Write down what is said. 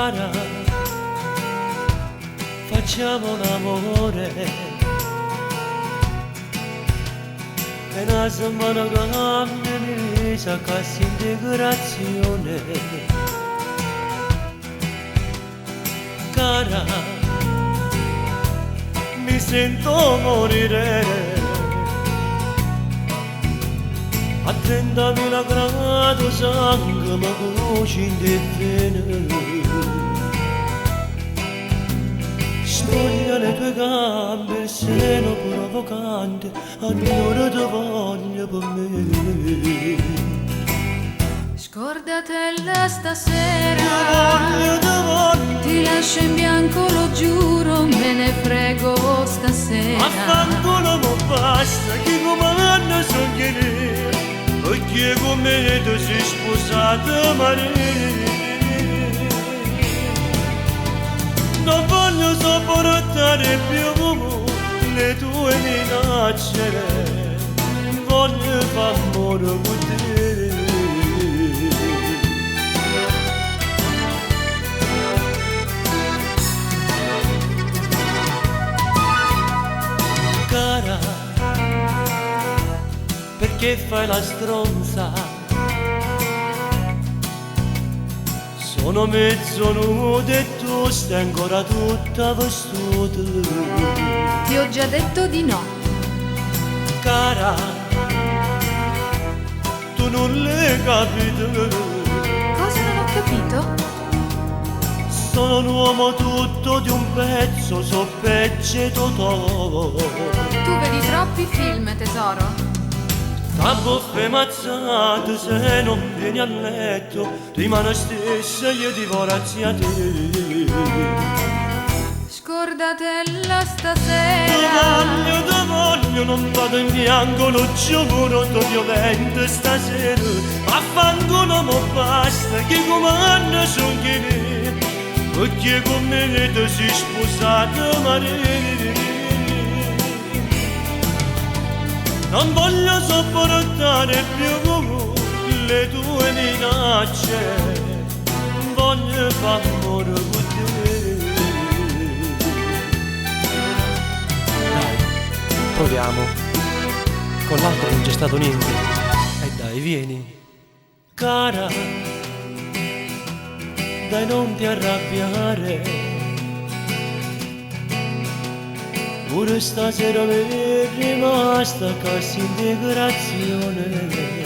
Cara, facciamo l'amore e una settimana cambia mi sa cassa integrazione. Cara, mi sento morire a 30.000 gradi sangue mi cuoce in te vene. Spoglia le tue gambe, il seno provocante, ancora ti voglio per me. Scordatella stasera, Ti voglio, ti lascio in bianco, lo giuro, me ne frego stasera. affanculo non basta, chi comanda sognare, perché con me tu sei sposato marito. Non voglio sopportare più le tue minacce, voglio far amore con te. Cara, perché fai la stronza? Sono mezzo nudo e tu stai ancora tutta vestuta. Ti ho già detto di no. Cara, tu non l'hai capito. Cosa non ho capito? Sono un uomo tutto di un pezzo, so pecce totò. Tu vedi troppi film, tesoro. A boffe mazzate se non vieni a letto, rimane stessa e io divorarsi a te. Scordatella stasera, Ti voglio, non vado in bianco, lo giuro, ti violento stasera. Affanculo mo basta, che comanda sognare, perché con me ti sei sposato marito. Non voglio sopportare più le tue minacce, voglio far amore con te. Dai, proviamo. Con l'altro non c'è stato niente. E dai, vieni. Cara, dai non ti arrabbiare. Pure stasera mi è rimasta cassa integrazione.